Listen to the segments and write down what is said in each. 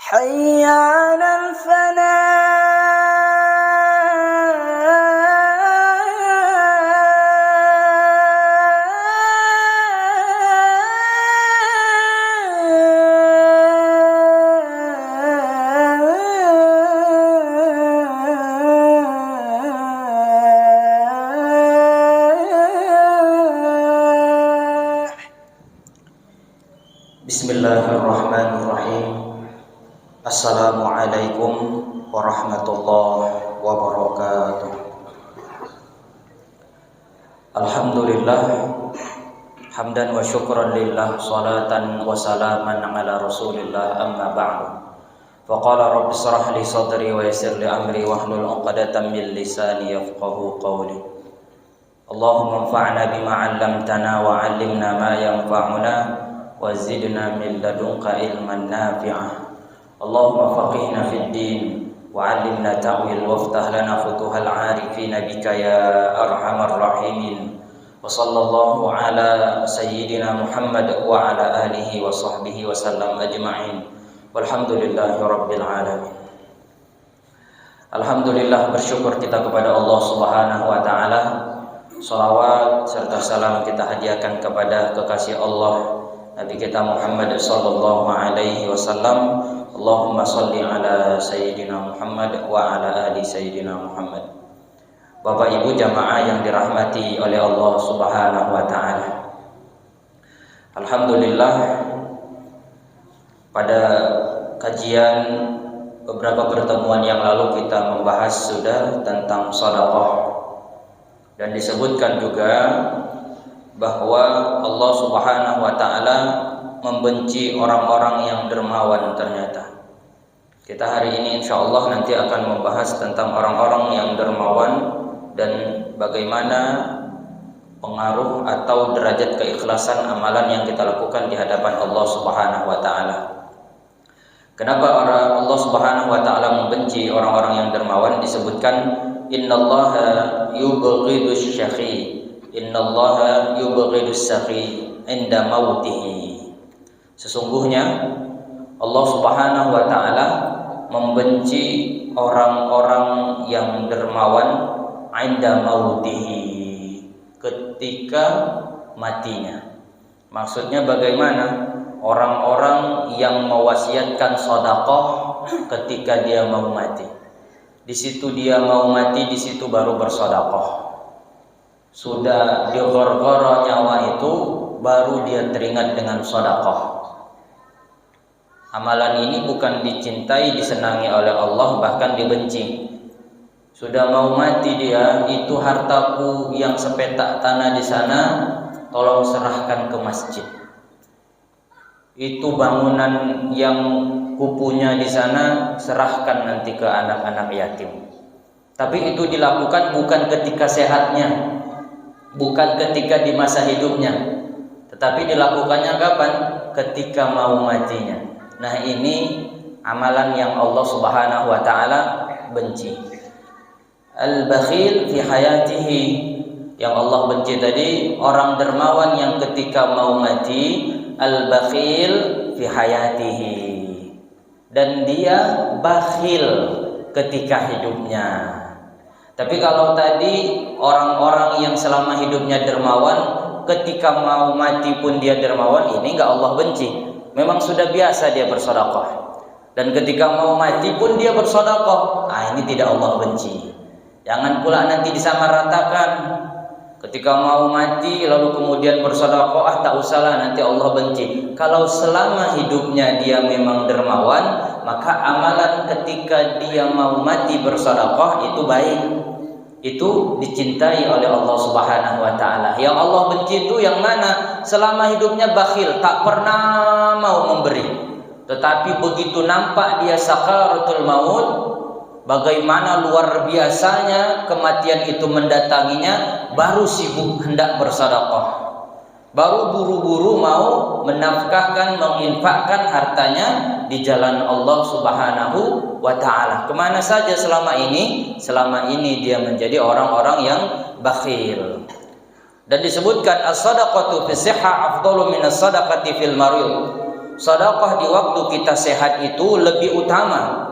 حي على Bismillahirrahmanirrahim. Assalamualaikum warahmatullahi wabarakatuh. Alhamdulillah, hamdan wa syukran lillah, salatan wa salaman ala rasulillah, amma ba'du. Faqala rabbi shrah li sadri wa yassir li amri wahlul 'uqdatam min lisani yafqahu qawli. Allahumma anfa'na bima 'allamtana wa 'allimna ma yanfa'una wa zidna min ladunka ilman nafi'ah. Allahumma faqihna fid din wa 'allimna ta'wil waftah lana futuhal 'arifin bika ya arhamar rahimin. Wa sallallahu ala sayyidina Muhammad wa ala alihi wa sahbihi wa sallam ajma'in. Walhamdulillahi rabbil alamin. Alhamdulillah, bersyukur kita kepada Allah Subhanahu wa taala. Salawat serta salam kita hadiahkan kepada kekasih Allah Nabi kita Muhammad sallallahu alaihi wasallam. Allahumma shalli ala sayyidina Muhammad wa ala ali sayyidina Muhammad. Bapak Ibu jamaah yang dirahmati oleh Allah Subhanahu wa taala. Alhamdulillah, pada kajian beberapa pertemuan yang lalu kita membahas sudah tentang sedekah, dan disebutkan juga bahwa Allah Subhanahu wa taala membenci orang-orang yang dermawan ternyata. Kita hari ini insyaallah nanti akan membahas tentang orang-orang yang dermawan dan bagaimana pengaruh atau derajat keikhlasan amalan yang kita lakukan di hadapan Allah Subhanahu wa taala. Kenapa Allah Subhanahu wa taala membenci orang-orang yang dermawan? Disebutkan innallaha yubghidus syaqi, innallaha yubghidus saqi inda mautihi. Sesungguhnya Allah Subhanahu wa taala membenci orang-orang yang dermawan inda mautihi, ketika matinya. Maksudnya bagaimana? Orang-orang yang mewasiatkan sedekah ketika dia mau mati. Di situ dia mau mati, di situ baru bersedekah. Sudah digor-gor nyawa itu, baru dia teringat dengan sedekah. Amalan ini bukan dicintai, disenangi oleh Allah, bahkan dibenci. Sudah mau mati dia, itu hartaku yang sepetak tanah di sana, tolong serahkan ke masjid. Itu bangunan yang kupunya di sana, serahkan nanti ke anak-anak yatim. Tapi itu dilakukan bukan ketika sehatnya, bukan ketika di masa hidupnya, tetapi dilakukannya kapan? Ketika mau matinya. Nah, ini amalan yang Allah Subhanahu wa taala benci. Al-bakhil fi hayatihi, yang Allah benci tadi orang dermawan yang ketika mau mati. Al-bakhil fi hayatihi, dan dia bakhil ketika hidupnya. Tapi kalau tadi orang-orang yang selama hidupnya dermawan, ketika mau mati pun dia dermawan, ini enggak Allah benci. Memang sudah biasa dia bersedekah. Dan ketika mau mati pun dia bersedekah. Ini tidak Allah benci. Jangan pula nanti disamaratakan. Ketika mau mati lalu kemudian bersedekah, tak usahlah nanti Allah benci. Kalau selama hidupnya dia memang dermawan, maka amalan ketika dia mau mati bersedekah itu baik. Itu dicintai oleh Allah Subhanahu wa taala. Yang Allah benci itu yang mana? Selama hidupnya bakhil, tak pernah mau memberi. Tetapi begitu nampak dia sakaratul maut, bagaimana luar biasanya kematian itu mendatanginya, baru sibuk hendak bersedekah. Baru buru-buru mau menafkahkan, menginfakkan hartanya di jalan Allah Subhanahu wa ta'ala. Kemana saja selama ini? Selama ini dia menjadi orang-orang yang bakhil. Dan disebutkan as-sadaqatu fi sihha afdalu min as-sadaqati fil marid. sedekah di waktu kita sehat itu lebih utama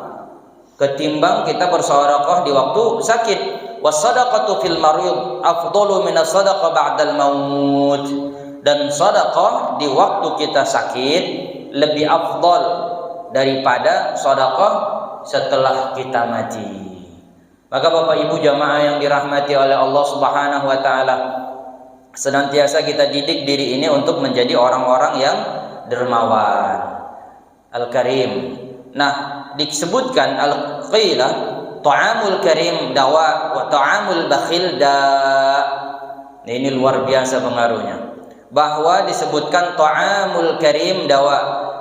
ketimbang kita bersedekah di waktu sakit. Was-sadaqatu fil marid afdalu min as-sadaqah ba'dal maut. Dan sedekah di waktu kita sakit lebih afdal daripada sedekah setelah kita mati. Maka Bapak Ibu jamaah yang dirahmati oleh Allah Subhanahu wa taala, senantiasa kita didik diri ini untuk menjadi orang-orang yang dermawan, al-karim. Nah, disebutkan al-qilah ta'amul karim dawa wa ta'amul bakhil da. Ini luar biasa pengaruhnya. Bahwa disebutkan ta'amul karim dawa,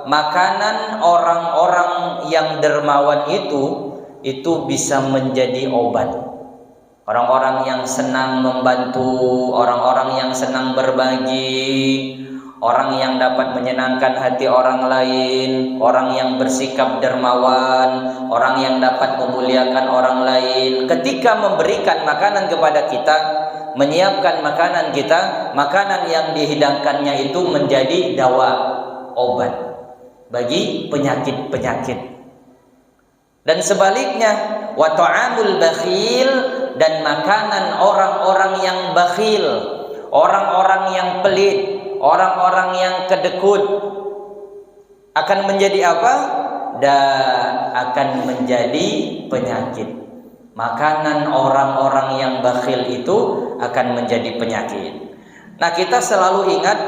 makanan orang-orang yang dermawan itu bisa menjadi obat. Orang-orang yang senang membantu, orang-orang yang senang berbagi, orang yang dapat menyenangkan hati orang lain, orang yang bersikap dermawan, orang yang dapat memuliakan orang lain. Ketika memberikan makanan kepada kita, menyiapkan makanan kita, makanan yang dihidangkannya itu menjadi dawa, obat bagi penyakit-penyakit. Dan sebaliknya, wa ta'amul bakhil, dan makanan orang-orang yang bakhil, orang-orang yang pelit, orang-orang yang kedekut akan menjadi apa? Dan akan menjadi penyakit. Makanan orang-orang yang bakhil itu akan menjadi penyakit. Nah, kita selalu ingat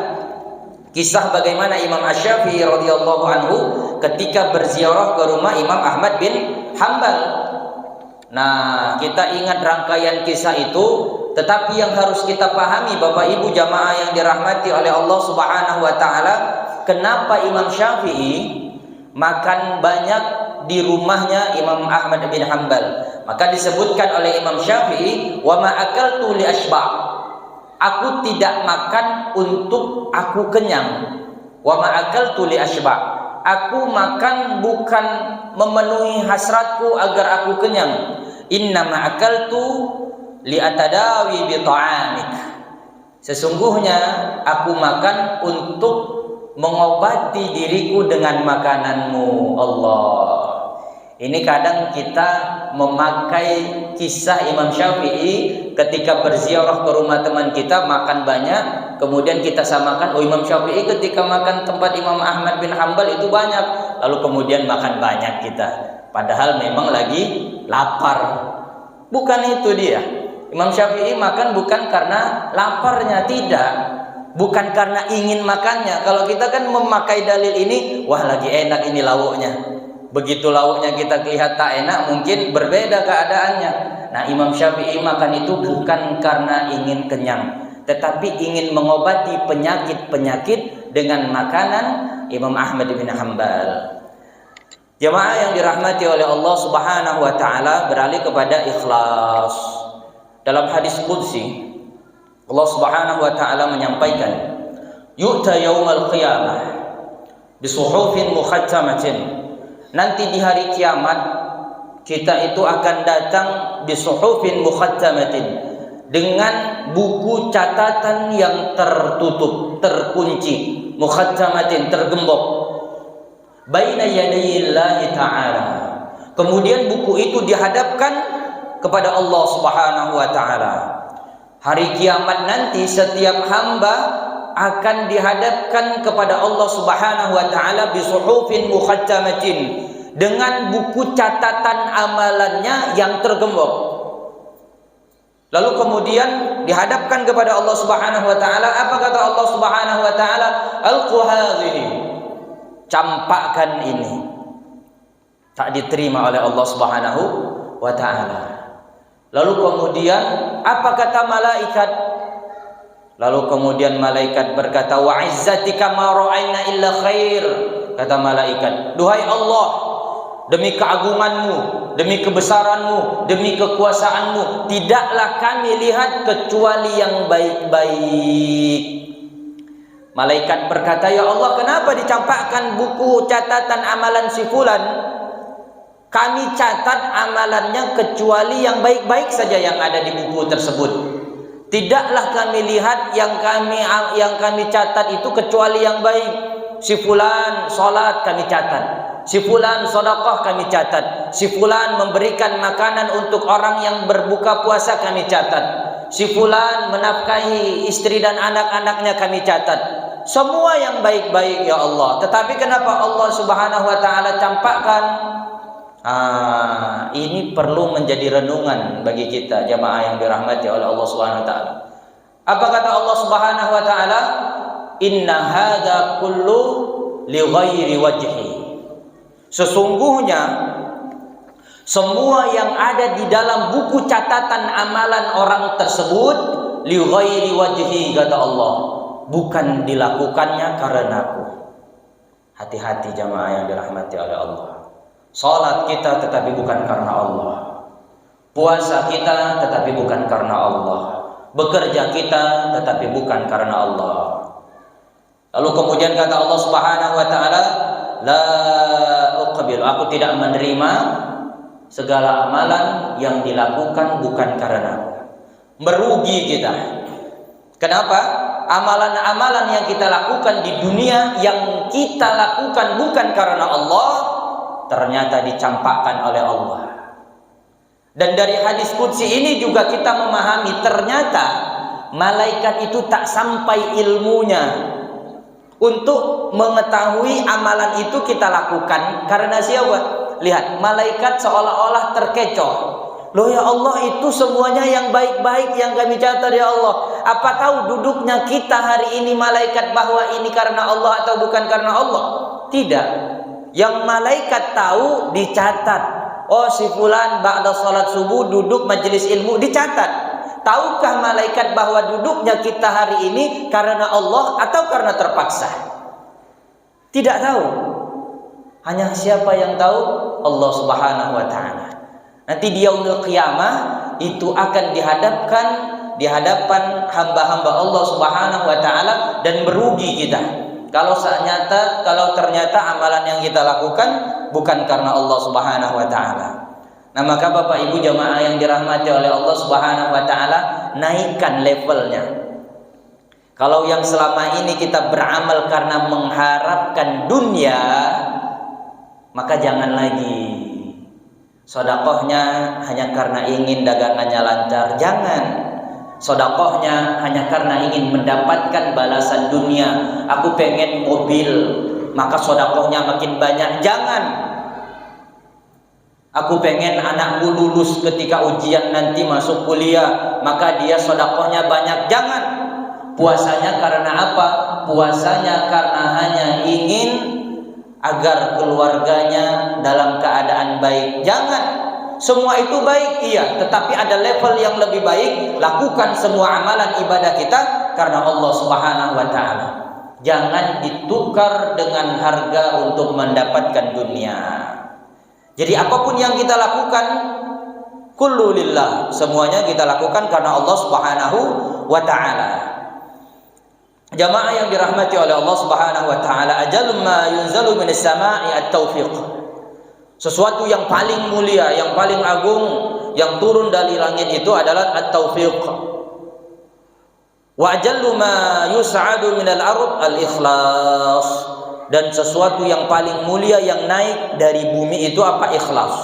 kisah bagaimana Imam Asy-Syafi'i radhiyallahu anhu ketika berziarah ke rumah Imam Ahmad bin Hanbal. Nah, kita ingat rangkaian kisah itu, tetapi yang harus kita pahami Bapak Ibu jamaah yang dirahmati oleh Allah Subhanahu wa taala, kenapa Imam Syafi'i makan banyak di rumahnya Imam Ahmad bin Hanbal? Maka disebutkan oleh Imam Syafi'i, wa ma akaltu li asba'. Aku tidak makan untuk aku kenyang. Wa ma akaltu li asba'. Aku makan bukan memenuhi hasratku agar aku kenyang. Inna ma akaltu li atadawi bi ta'amik. Sesungguhnya aku makan untuk mengobati diriku dengan makananmu, Allah. Ini kadang kita memakai kisah Imam Syafi'i ketika berziarah ke rumah teman kita, makan banyak, kemudian kita samakan, oh Imam Syafi'i ketika makan tempat Imam Ahmad bin Hanbal itu banyak, lalu kemudian makan banyak kita, padahal memang lagi lapar. Bukan itu dia. Imam Syafi'i makan bukan karena laparnya, tidak, bukan karena ingin makannya. Kalau kita kan memakai dalil ini, wah lagi enak ini lauknya, begitu lauknya kita lihat tak enak, mungkin berbeda keadaannya. Nah, Imam Syafi'i makan itu bukan karena ingin kenyang, tetapi ingin mengobati penyakit-penyakit dengan makanan Imam Ahmad bin Hanbal. Jemaah yang dirahmati oleh Allah Subhanahu wa taala, beralih kepada ikhlas. Dalam hadis qudsi Allah Subhanahu wa taala menyampaikan, yu'ta yaumal qiyamah bisuhufin mukhattamatin. Nanti di hari kiamat kita itu akan datang bisuhufin mukhattamatin, dengan buku catatan yang tertutup, terkunci, mukhattamatin, tergembok, baina yadayillahi ta'ala. Kemudian buku itu dihadapkan kepada Allah Subhanahu wa taala. Hari kiamat nanti setiap hamba akan dihadapkan kepada Allah Subhanahu wa taala bisuhufin mukhattamatin, dengan buku catatan amalannya yang tergembok. Lalu kemudian dihadapkan kepada Allah Subhanahu wa taala. Apa kata Allah Subhanahu wa taala? Alqu hadhihi, campakkan ini. Tak diterima oleh Allah Subhanahu wa taala. Lalu kemudian apa kata malaikat? Lalu kemudian malaikat berkata, wa izzatika ma ra'ayna illa khair. Kata malaikat, duhai Allah, demi keagunganmu, demi kebesaranmu, demi kekuasaanmu, tidaklah kami lihat kecuali yang baik-baik. Malaikat berkata, ya Allah, kenapa dicampakkan buku catatan amalan si fulan? Kami catat amalannya kecuali yang baik-baik saja yang ada di buku tersebut. Tidaklah kami lihat yang kami catat itu kecuali yang baik. si fulan sholat kami catat, si fulan sedekah kami catat, si fulan memberikan makanan untuk orang yang berbuka puasa kami catat, si fulan menafkahi istri dan anak-anaknya kami catat. Semua yang baik-baik ya Allah. Tetapi kenapa Allah Subhanahu wa taala campakkan? Ini perlu menjadi renungan bagi kita jamaah yang dirahmati oleh Allah Subhanahu wa taala. Apa kata Allah Subhanahu wa taala? Inna hadza kullu li ghairi wajhi. Sesungguhnya semua yang ada di dalam buku catatan amalan orang tersebut li ghairi wajhi, kata Allah, bukan dilakukannya karenaku. Hati-hati jamaah yang dirahmati oleh Allah. Salat kita tetapi bukan karena Allah. Puasa kita tetapi bukan karena Allah. Bekerja kita tetapi bukan karena Allah. Lalu kemudian kata Allah Subhanahu wa taala, la uqbil, aku tidak menerima segala amalan yang dilakukan bukan karena aku. Merugi kita. Kenapa? Amalan-amalan yang kita lakukan di dunia yang kita lakukan bukan karena Allah, ternyata dicampakkan oleh Allah. Dan dari hadis qudsi ini juga kita memahami ternyata malaikat itu tak sampai ilmunya untuk mengetahui amalan itu kita lakukan karena siapa? Lihat, malaikat seolah-olah terkecoh. Loh ya Allah, itu semuanya yang baik-baik yang kami catat ya Allah. Apa tahu duduknya kita hari ini malaikat bahwa ini karena Allah atau bukan karena Allah? Tidak. Yang malaikat tahu dicatat. Oh, si fulan ba'da salat subuh duduk majelis ilmu, dicatat. Tahukah malaikat bahwa duduknya kita hari ini karena Allah atau karena terpaksa? Tidak tahu. Hanya siapa yang tahu? Allah Subhanahu wa taala. Nanti di yaumil qiyamah itu akan dihadapkan di hadapan hamba-hamba Allah Subhanahu wa taala dan merugi kita. Kalau ternyata amalan yang kita lakukan bukan karena Allah Subhanahu wa taala. Nah, maka Bapak Ibu jamaah yang dirahmati oleh Allah Subhanahu wa taala, naikkan levelnya. Kalau yang selama ini kita beramal karena mengharapkan dunia, maka jangan lagi sedekahnya hanya karena ingin dagangannya lancar. Jangan. Sedekahnya hanya karena ingin mendapatkan balasan dunia. Aku pengen mobil, maka sedekahnya makin banyak. Jangan. Aku pengen anakku lulus ketika ujian nanti masuk kuliah, maka dia sedekahnya banyak. Jangan. Puasanya karena apa? Puasanya karena hanya ingin agar keluarganya dalam keadaan baik. Jangan. Semua itu baik, iya, tetapi ada level yang lebih baik. Lakukan semua amalan ibadah kita karena Allah Subhanahu wa taala. Jangan ditukar dengan harga untuk mendapatkan dunia. Jadi apapun yang kita lakukan kullu lillah, semuanya kita lakukan karena Allah Subhanahu wa taala. Jamaah yang dirahmati oleh Allah Subhanahu wa taala, ajalum ma yunzalu minas sama'i at-taufiq. Sesuatu yang paling mulia, yang paling agung yang turun dari langit itu adalah at-taufiq. Wa ajallu ma yus'adu minal ard al-ikhlas. Dan sesuatu yang paling mulia yang naik dari bumi itu apa? Ikhlas.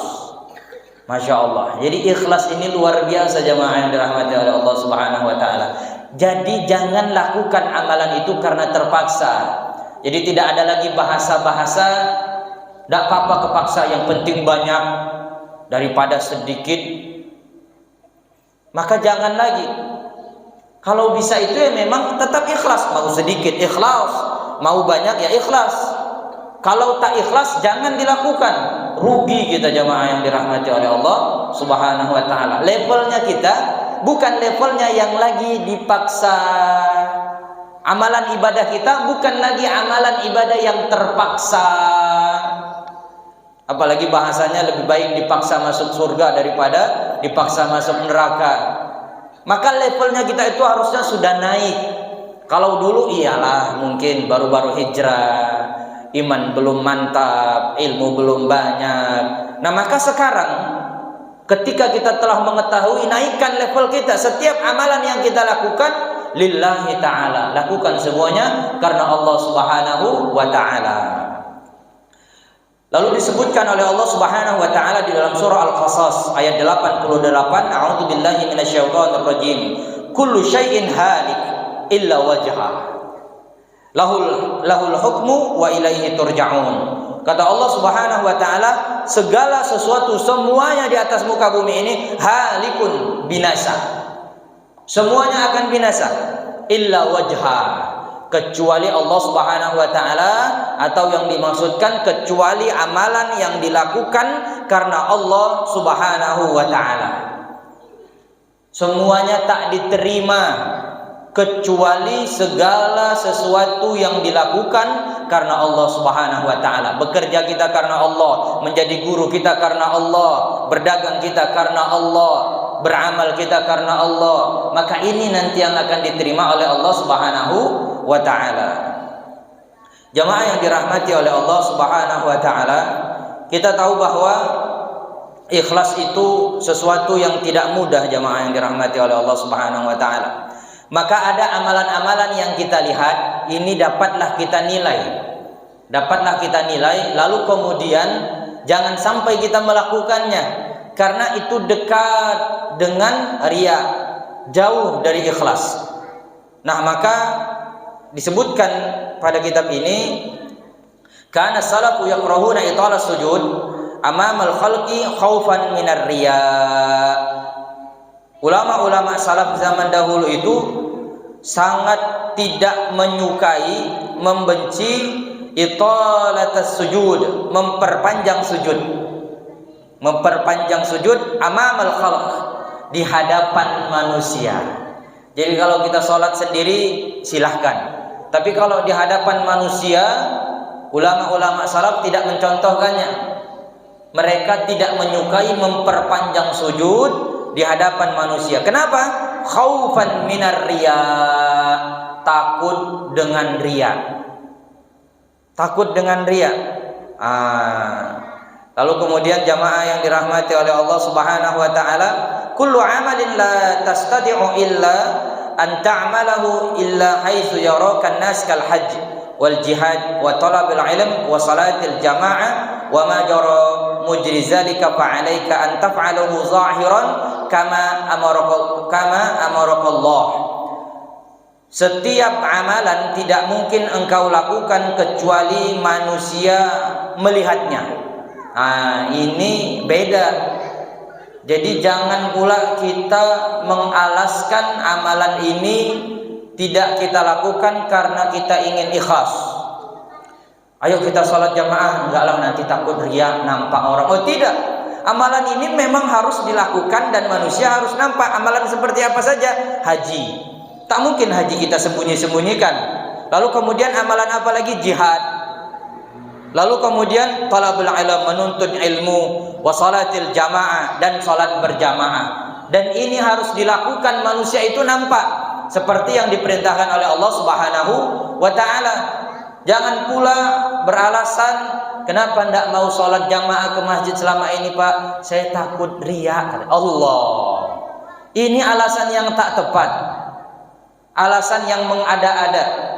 Masya Allah. Jadi ikhlas ini luar biasa jamaah yang dirahmati oleh Allah Subhanahu wa taala. Jadi jangan lakukan amalan itu karena terpaksa. Jadi tidak ada lagi bahasa-bahasa tidak apa-apa kepaksa, yang penting banyak daripada sedikit. Maka jangan lagi. Kalau bisa itu ya memang tetap ikhlas. Mau sedikit ikhlas, mau banyak ya ikhlas. Kalau tak ikhlas jangan dilakukan. Rugi kita jamaah yang dirahmati oleh Allah Subhanahu wa taala. Levelnya kita bukan levelnya yang lagi dipaksa. Amalan ibadah kita bukan lagi amalan ibadah yang terpaksa. Apalagi bahasanya lebih baik dipaksa masuk surga daripada dipaksa masuk neraka. Maka levelnya kita itu harusnya sudah naik. Kalau dulu iyalah mungkin baru-baru hijrah, iman belum mantap, ilmu belum banyak. Nah maka sekarang ketika kita telah mengetahui, naikkan level kita. Setiap amalan yang kita lakukan lillahi ta'ala. Lakukan semuanya karena Allah Subhanahu wa ta'ala. Lalu disebutkan oleh Allah Subhanahu wa ta'ala di dalam surah Al-Qasas ayat 88, A'udzu billahi minasyaitonir rajim. Kullu syai'in halik illa wajhah. Lahul hukmu wa ilaihi turja'un. Kata Allah Subhanahu wa ta'ala, segala sesuatu semuanya di atas muka bumi ini halikun, binasa. Semuanya akan binasa illa wajhah, kecuali Allah Subhanahu wa ta'ala, atau yang dimaksudkan kecuali amalan yang dilakukan karena Allah Subhanahu wa ta'ala. Semuanya tak diterima kecuali segala sesuatu yang dilakukan karena Allah Subhanahu wa ta'ala. Bekerja kita karena Allah, menjadi guru kita karena Allah, berdagang kita karena Allah, beramal kita karena Allah, maka ini nanti yang akan diterima oleh Allah Subhanahu wa ta'ala. Jamaah yang dirahmati oleh Allah Subhanahu wa ta'ala, kita tahu bahwa ikhlas itu sesuatu yang tidak mudah, jamaah yang dirahmati oleh Allah Subhanahu wa ta'ala. Maka ada amalan-amalan yang kita lihat, ini dapatlah kita nilai. Dapatlah kita nilai, lalu kemudian jangan sampai kita melakukannya, karena itu dekat dengan riya, jauh dari ikhlas. Nah, maka disebutkan pada kitab ini, kana salafu yakrahuna itala sujud amamal khalqi khaufan minar riya. Ulama-ulama salaf zaman dahulu itu sangat tidak menyukai, membenci italatas sujud, memperpanjang sujud. Memperpanjang sujud amamal khalq, di hadapan manusia. Jadi kalau kita sholat sendiri silahkan, tapi kalau di hadapan manusia, ulama-ulama salaf tidak mencontohkannya. Mereka tidak menyukai memperpanjang sujud di hadapan manusia. Kenapa? Khaufan minar riya, takut dengan riya. Takut dengan riya. Lalu kemudian jamaah yang dirahmati oleh Allah Subhanahu wa ta'ala, kullu amalin la tastati'u illa an ta'malahu illa haitsu yaraka an-nas kal hajj wal jihad wa talabil ilm wa salatil jamaah wa ma jara mujri zalika fa 'alaika an taf'alahu zahiran kama amaraka Allah. Setiap amalan tidak mungkin engkau lakukan kecuali manusia melihatnya. Ini beda. Jadi jangan pula kita mengalaskan amalan ini tidak kita lakukan karena kita ingin ikhlas. Ayo kita sholat jamaah, enggak lah nanti takut riya, nampak orang. Oh tidak, amalan ini memang harus dilakukan dan manusia harus nampak. Amalan seperti apa saja? Haji, tak mungkin haji kita sembunyi-sembunyikan. Lalu kemudian amalan apa lagi? Jihad. Lalu kemudian talabul ilm, menuntut ilmu, wa salatil jamaah, dan salat berjamaah. Dan ini harus dilakukan, manusia itu nampak seperti yang diperintahkan oleh Allah Subhanahu wa ta'ala. Jangan pula beralasan, kenapa tidak mau salat jamaah ke masjid selama ini Pak? Saya takut riya. Allah, ini alasan yang tak tepat, alasan yang mengada-ada.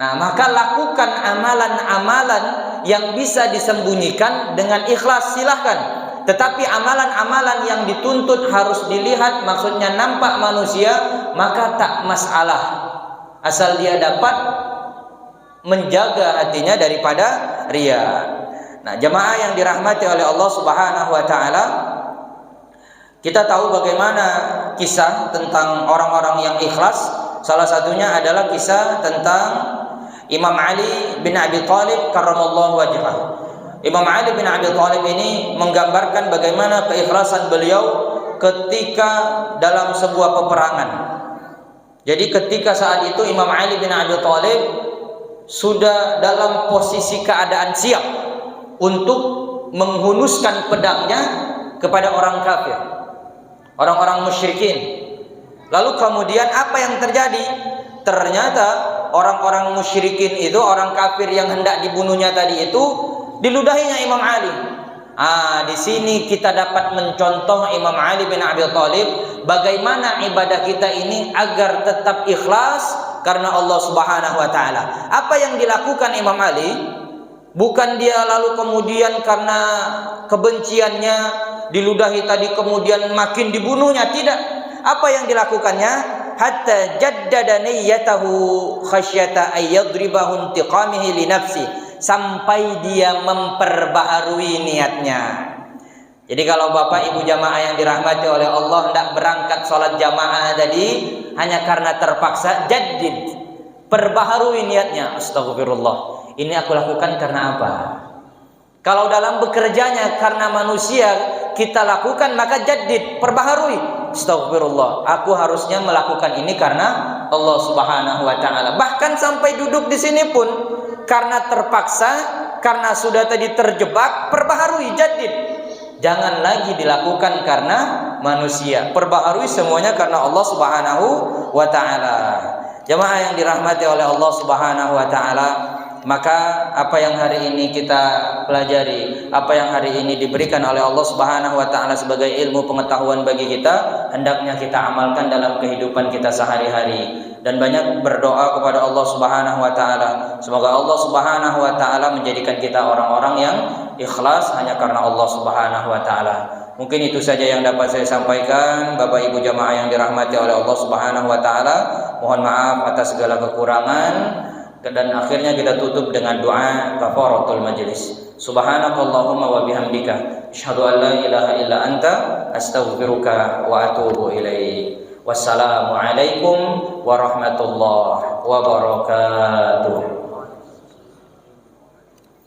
Nah, maka lakukan amalan-amalan yang bisa disembunyikan dengan ikhlas, silahkan. Tetapi amalan-amalan yang dituntut harus dilihat, maksudnya nampak manusia, maka tak masalah, asal dia dapat menjaga hatinya daripada riya. Nah, jemaah yang dirahmati oleh Allah Subhanahu wa ta'ala, kita tahu bagaimana kisah tentang orang-orang yang ikhlas. Salah satunya adalah kisah tentang Imam Ali bin Abi Thalib karramallahu wajhah. Imam Ali bin Abi Thalib ini menggambarkan bagaimana keikhlasan beliau ketika dalam sebuah peperangan. Jadi ketika saat itu Imam Ali bin Abi Thalib sudah dalam posisi keadaan siap untuk menghunuskan pedangnya kepada orang kafir, orang-orang musyrikin. Lalu kemudian apa yang terjadi? Ternyata orang-orang musyrikin itu, orang kafir yang hendak dibunuhnya tadi itu, diludahinya Imam Ali. Di sini kita dapat mencontoh Imam Ali bin Abi Thalib bagaimana ibadah kita ini agar tetap ikhlas karena Allah Subhanahu wa taala. Apa yang dilakukan Imam Ali? Bukan dia lalu kemudian karena kebenciannya diludahi tadi kemudian makin dibunuhnya, tidak. Apa yang dilakukannya? Hatta jaddada niyyatahu khasyata ay yadribahu intiqamihi li nafsi, sampai dia memperbaharui niatnya. Jadi kalau Bapak Ibu jamaah yang dirahmati oleh Allah hendak berangkat sholat jamaah tadi hanya karena terpaksa, jaddid, perbaharui niatnya. Astagfirullah, ini aku lakukan karena apa? Kalau dalam bekerjanya karena manusia kita lakukan, maka jaddid, perbaharui. Astagfirullah, aku harusnya melakukan ini karena Allah Subhanahu wa taala. Bahkan sampai duduk di sini pun karena terpaksa, karena sudah tadi terjebak, perbaharui, jaddid. Jangan lagi dilakukan karena manusia. Perbaharui semuanya karena Allah Subhanahu wa taala. Jamaah yang dirahmati oleh Allah Subhanahu wa taala, maka apa yang hari ini kita pelajari, apa yang hari ini diberikan oleh Allah Subhanahu wa taala sebagai ilmu pengetahuan bagi kita, hendaknya kita amalkan dalam kehidupan kita sehari-hari. Dan banyak berdoa kepada Allah Subhanahu wa taala, semoga Allah Subhanahu wa taala menjadikan kita orang-orang yang ikhlas hanya karena Allah Subhanahu wa taala. Mungkin itu saja yang dapat saya sampaikan, Bapak Ibu jamaah yang dirahmati oleh Allah Subhanahu wa taala. Mohon maaf atas segala kekurangan, dan akhirnya kita tutup dengan doa kafaratul majlis. Subhanakallahumma wa bihamdika asyhadu an la ilaha illa anta astaghfiruka wa atubu ilaik. Wassalamualaikum warahmatullahi wabarakatuh.